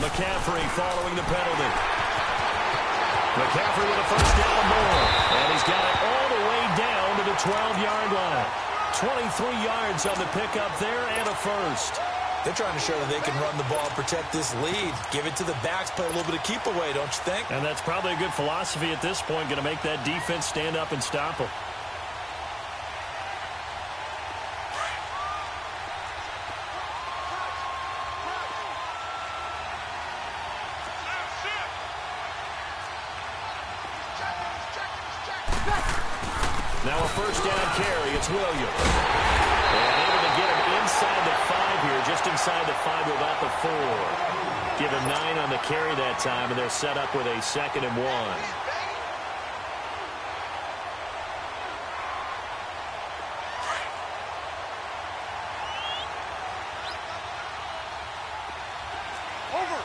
McCaffrey following the penalty. McCaffrey with a first down and more. And he's got it all the way down to the 12-yard line. 23 yards on the pickup there and a first. They're trying to show that they can run the ball, protect this lead. Give it to the backs, play a little bit of keep away, don't you think? And that's probably a good philosophy at this point, going to make that defense stand up and stop them. Now a first down carry. It's Williams. And able to get him inside the 5 here, just inside the 5 to about the 4. Give him 9 on the carry that time, and they're set up with a 2nd and 1. Over.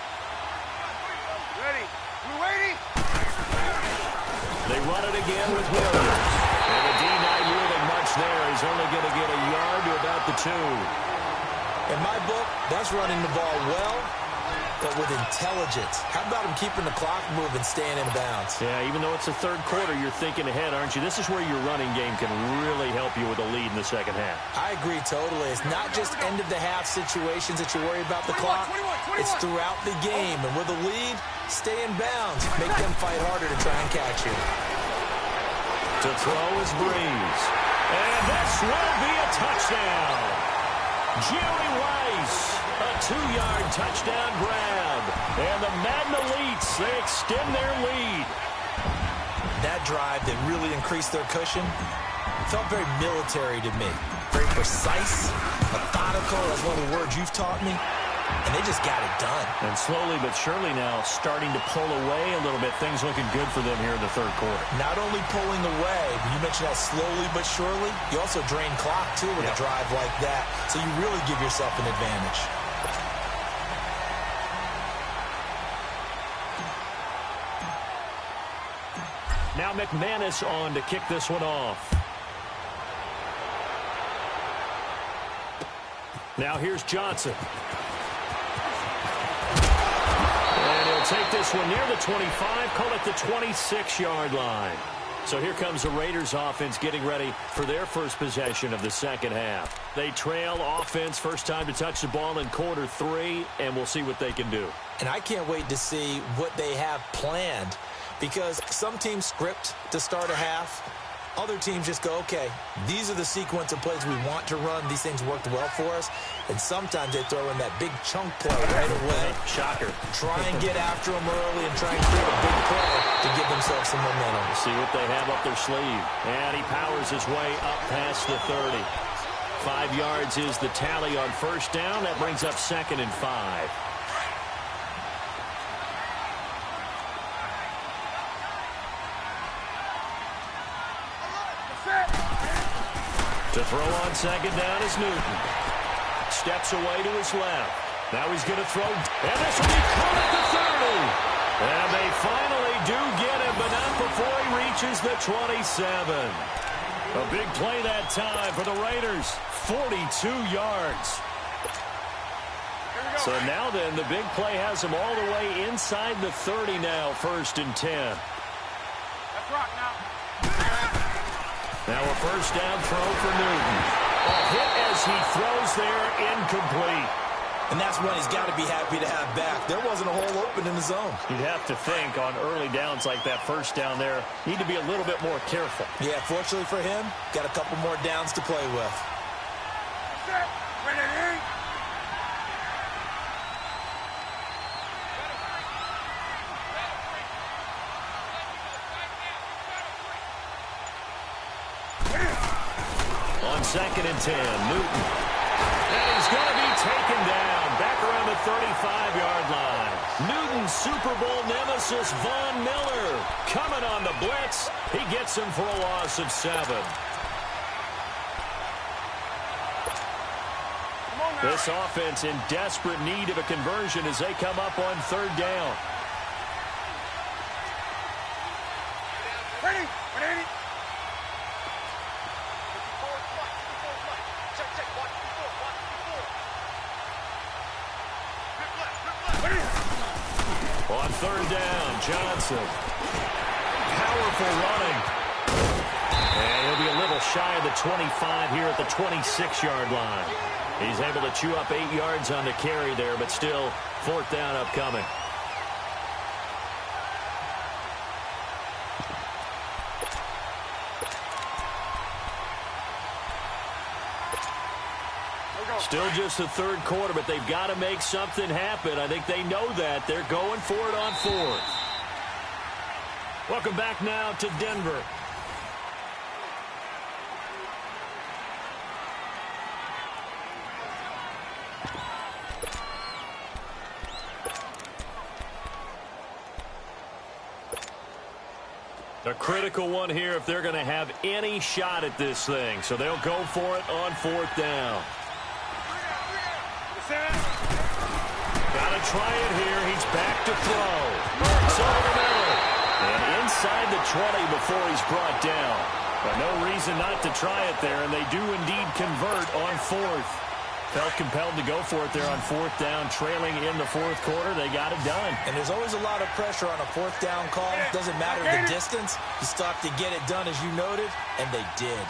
Ready. We're waiting. They run it again with Williams. And the D not yielding much there. He's only going to get a yard to about the 2. In my book, that's running the ball well, but with intelligence. How about him keeping the clock moving, staying in bounds? Yeah, even though it's the third quarter, you're thinking ahead, aren't you? This is where your running game can really help you with a lead in the second half. I agree totally. It's not just end-of-the-half situations that you worry about the clock. It's throughout the game. And with a lead, stay in bounds. Make them fight harder to try and catch you. To throw is Breeze. And this will be a touchdown. Jerry Rice, a 2-yard touchdown grab. And the Madden Elites, they extend their lead. That drive that really increased their cushion felt very military to me. Very precise, methodical. That's one of the words you've taught me. And they just got it done. And slowly but surely now starting to pull away a little bit. Things looking good for them here in the third quarter. Not only pulling away, but you mentioned that slowly but surely. You also drain clock, too, with a drive like that. So you really give yourself an advantage. Now McManus on to kick this one off. Now here's Johnson. And he'll take this one near the 25, call it the 26-yard line. So here comes the Raiders offense getting ready for their first possession of the second half. They trail offense, first time to touch the ball in quarter 3, and we'll see what they can do. And I can't wait to see what they have planned, because some teams script to start a half. Other teams just go, okay, these are the sequence of plays we want to run. These things worked well for us. And sometimes they throw in that big chunk play right away. Shocker. Try and get after them early and try and create a big play to give themselves some momentum. See what they have up their sleeve. And he powers his way up past the 30. 5 yards is the tally on first down. That brings up 2nd and 5. To throw on second down is Newton. Steps away to his left. Now he's going to throw. And this will be caught at the 30. And they finally do get him, but not before he reaches the 27. A big play that time for the Raiders. 42 yards. So now then, the big play has him all the way inside the 30 now, 1st and 10. Let's rock now. Now a first down throw for Newton. A hit as he throws there, incomplete. And that's one he's got to be happy to have back. There wasn't a hole open in the zone. You'd have to think on early downs like that first down there, need to be a little bit more careful. Yeah, fortunately for him, got a couple more downs to play with. On 2nd and 10, Newton. And he's going to be taken down back around the 35-yard line. Newton's Super Bowl nemesis, Von Miller, coming on the blitz. He gets him for a loss of 7. This offense in desperate need of a conversion as they come up on 3rd down. Ready? Ready? on third down. Johnson. Powerful running. And he'll be a little shy of the 25 here at the 26-yard line. He's able to chew up 8 yards on the carry there, but still fourth down upcoming. Still just the third quarter, but they've got to make something happen. I think they know that. They're going for it on fourth. Welcome back now to Denver. A critical one here if they're going to have any shot at this thing. So they'll go for it on fourth down. Gotta try it here. He's back to throw. Marks over the middle. And inside the 20 before he's brought down. But no reason not to try it there. And they do indeed convert on fourth. Felt compelled to go for it there on fourth down. Trailing in the fourth quarter. They got it done. And there's always a lot of pressure on a fourth down call. Doesn't matter the distance. You still have to get it done as you noted. And they did.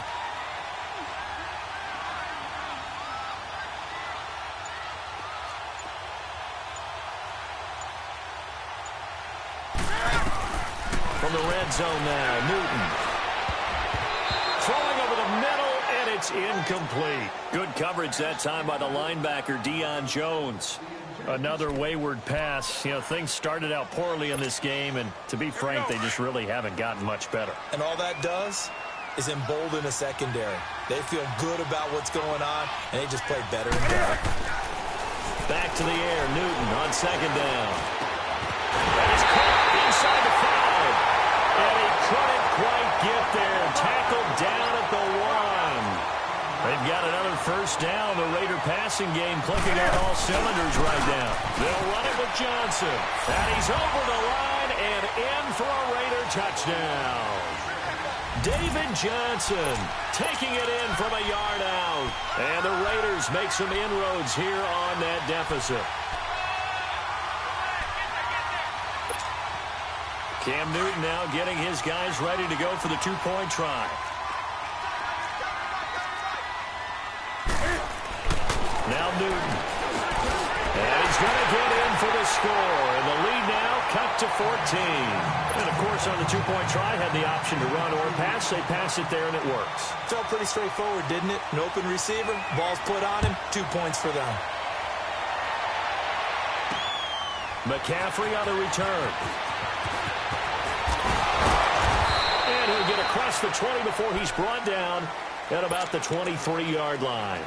From the red zone now, Newton. Throwing over the middle, and it's incomplete. Good coverage that time by the linebacker, Deion Jones. Another wayward pass. You know, things started out poorly in this game, and to be frank, they just really haven't gotten much better. And all that does is embolden a secondary. They feel good about what's going on, and they just play better and better. Back to the air, Newton on second down. That is caught inside the 5. And he couldn't quite get there. Tackled down at the 1. They've got another first down. The Raider passing game clicking on all cylinders right now. They'll run it with Johnson. And he's over the line and in for a Raider touchdown. David Johnson taking it in from a yard out. And the Raiders make some inroads here on that deficit. Cam Newton now getting his guys ready to go for the two-point try. Now Newton. And he's going to get in for the score. And the lead now cut to 14. And, of course, on the two-point try, had the option to run or pass. They pass it there, and it works. Felt pretty straightforward, didn't it? An open receiver, ball's put on him, 2 points for them. McCaffrey on the return. And he'll get across the 20 before he's brought down at about the 23-yard line.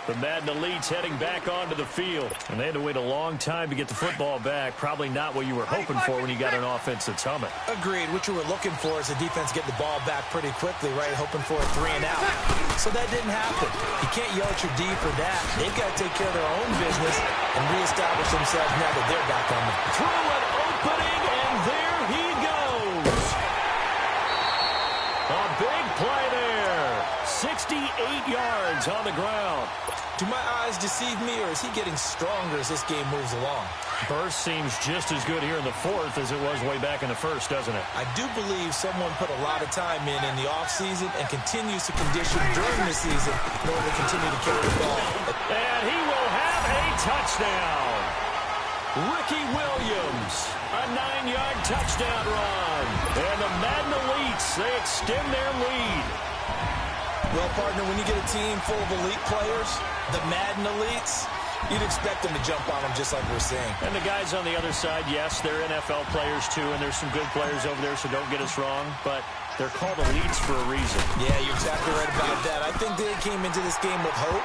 The Madden Elites heading back onto the field. And they had to wait a long time to get the football back. Probably not what you were hoping for when you got an offense that's humming. Agreed. What you were looking for is the defense get the ball back pretty quickly, right? Hoping for a 3 and out. So that didn't happen. You can't yell at your D for that. They've got to take care of their own business and reestablish themselves now that they're back on them. Through an opening, and there he goes. A big play there. 68 yards on the ground. Do my eyes deceive me, or is he getting stronger as this game moves along? Burst seems just as good here in the fourth as it was way back in the first, doesn't it? I do believe someone put a lot of time in the offseason and continues to condition during the season in order to continue to carry the ball. And he will have a touchdown. Ricky Williams, a 9-yard touchdown run. And the Madden Elites, they extend their lead. Well, partner, when you get a team full of elite players, the Madden Elites, you'd expect them to jump on them just like we're seeing. And the guys on the other side, yes, they're NFL players too, and there's some good players over there, so don't get us wrong, but they're called elites for a reason. Yeah, you're exactly right about that. I think they came into this game with hope.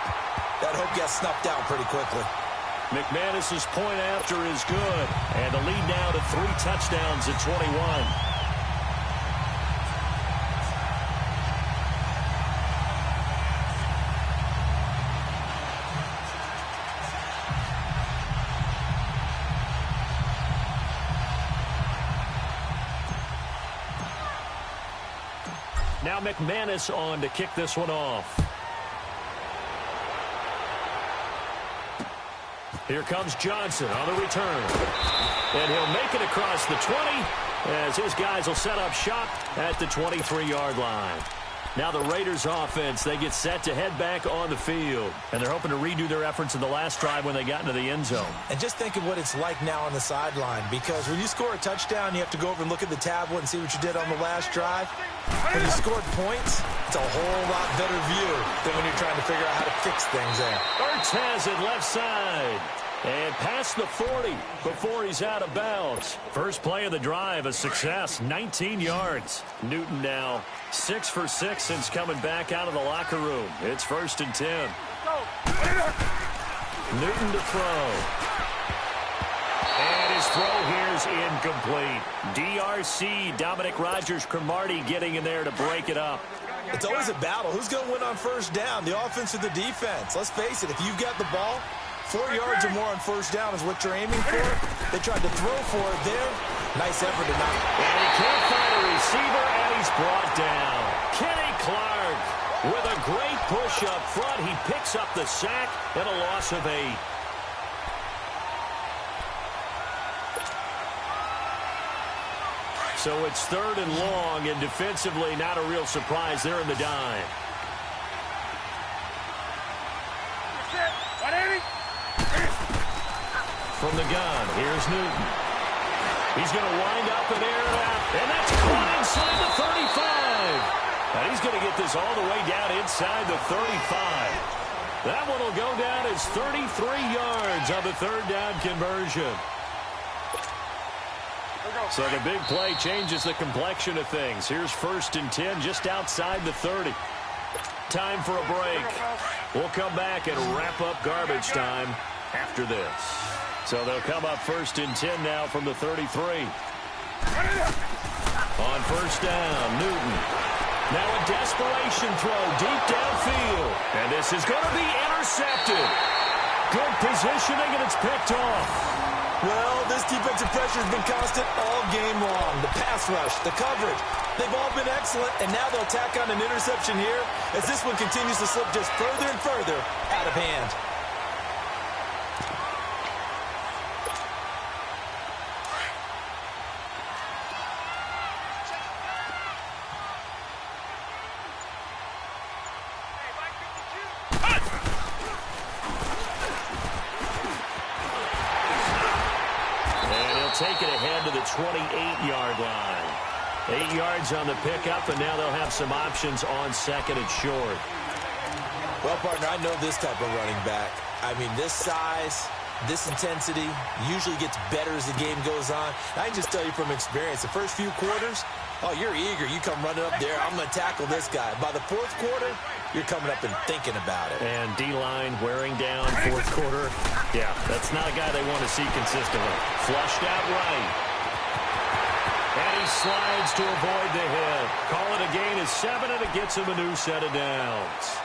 That hope got snuffed out pretty quickly. McManus's point after is good, and the lead now to 3 touchdowns at 21. Now McManus on to kick this one off. Here comes Johnson on the return. And he'll make it across the 20 as his guys will set up shop at the 23-yard line. Now the Raiders offense, they get set to head back on the field. And they're hoping to redo their efforts in the last drive when they got into the end zone. And just think of what it's like now on the sideline, because when you score a touchdown, you have to go over and look at the tablet and see what you did on the last drive. When you scored points, it's a whole lot better view than when you're trying to figure out how to fix things there. Ertz has it left side. And past the 40 before he's out of bounds. First play of the drive, a success, 19 yards. Newton now 6 for 6 since coming back out of the locker room. It's 1st and 10. Newton to throw. And his throw here is incomplete. DRC, Dominic Rodgers-Cromartie getting in there to break it up. It's always a battle. Who's going to win on first down, the offense or the defense? Let's face it, if you've got the ball, 4 yards or more on first down is what you're aiming for. They tried to throw for it there. Nice effort tonight. And he can't find a receiver, and he's brought down. Kenny Clark with a great push up front. He picks up the sack and a loss of 8. So it's 3rd and long, and defensively not a real surprise there in the dime. From the gun, here's Newton. He's going to wind up and air it out. And that's caught inside the 35. And he's going to get this all the way down inside the 35. That one will go down as 33 yards on the 3rd down conversion. So the big play changes the complexion of things. Here's 1st and 10 just outside the 30. Time for a break. We'll come back and wrap up garbage time after this. So they'll come up 1st and 10 now from the 33. On 1st down, Newton. Now a desperation throw deep downfield. And this is going to be intercepted. Good positioning, and it's picked off. Well, this defensive pressure has been constant all game long. The pass rush, the coverage, they've all been excellent, and now they'll tack on an interception here as this one continues to slip just further and further out of hand. Take it ahead to the 28-yard line. 8 yards on the pickup, and now they'll have some options on 2nd and short. Well, partner, I know this type of running back. I mean, this size, this intensity usually gets better as the game goes on. I can just tell you from experience, the first few quarters, oh, you're eager. You come running up there. I'm going to tackle this guy. By the 4th quarter, you're coming up and thinking about it. And D-line wearing down 4th quarter. Yeah, that's not a guy they want to see consistently. Flushed out right. And he slides to avoid the hit. Call it a gain of 7, and it gets him a new set of downs.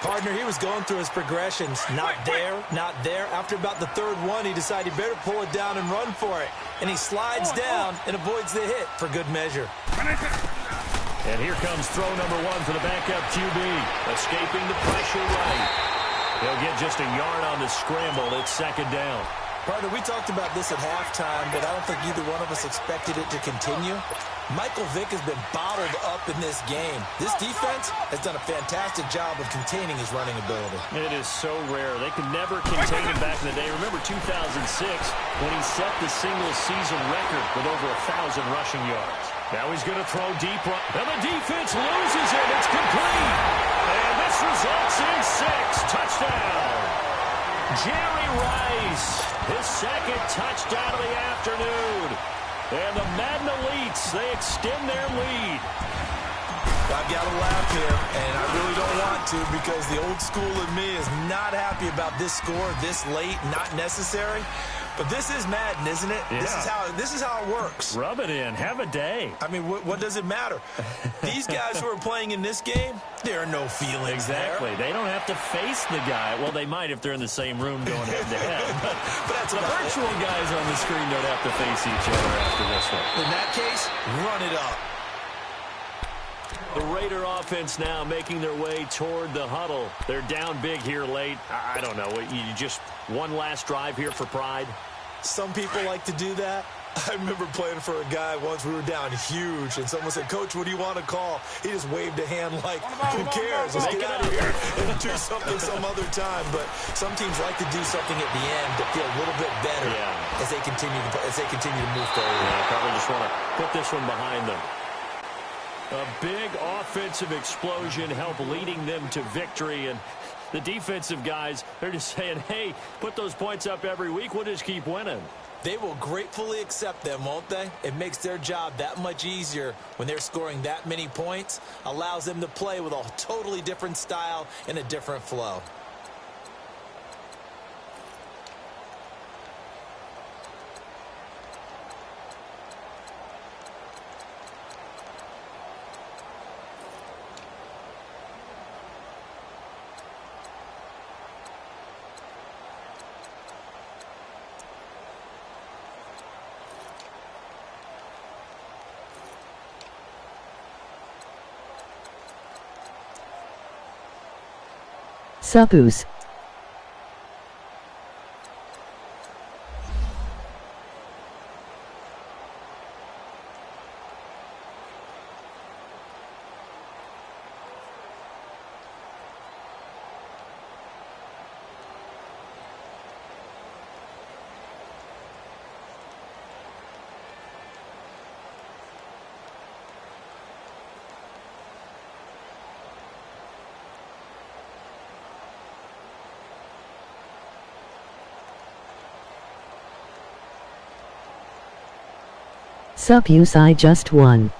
Partner, he was going through his progressions. Not there, not there. After about the 3rd one, he decided he better pull it down and run for it. And he slides down and avoids the hit for good measure. And here comes throw number 1 for the backup QB. Escaping the pressure right. He'll get just a yard on the scramble. It's 2nd down. Partner, we talked about this at halftime, but I don't think either one of us expected it to continue. Michael Vick has been bottled up in this game. This defense has done a fantastic job of containing his running ability. It is so rare. They could never contain him back in the day. Remember 2006 when he set the single-season record with over 1,000 rushing yards. Now he's going to throw deep. And the defense loses it. It's complete. And this results in 6. Touchdown. Jerry Rice, his 2nd touchdown of the afternoon. And the Madden Elites, they extend their lead. I've got to laugh here, and I really don't want to because the old school in me is not happy about this score this late, not necessary. But this is Madden, isn't it? Yeah. This is how it works. Rub it in. Have a day. I mean, what does it matter? These guys who are playing in this game, there are no feelings Exactly. They don't have to face the guy. Well, they might if they're in the same room going head-to-head. But that's the virtual guys on the screen don't have to face each other after this one. In that case, run it up. The Raider offense now making their way toward the huddle. They're down big here late. I don't know. You just one last drive here for pride? Some people like to do that. I remember playing for a guy once. We were down huge, and someone said, "Coach, what do you want to call?" He just waved a hand like, "Who cares? Let's get out of here and do something some other time." But some teams like to do something at the end to feel a little bit better as they continue to move forward. Yeah, probably just want to put this one behind them. A big offensive explosion helped leading them to victory, and the defensive guys, they're just saying, hey, put those points up every week. We'll just keep winning. They will gratefully accept them, won't they? It makes their job that much easier when they're scoring that many points. Allows them to play with a totally different style and a different flow. H2h. H2h I just won.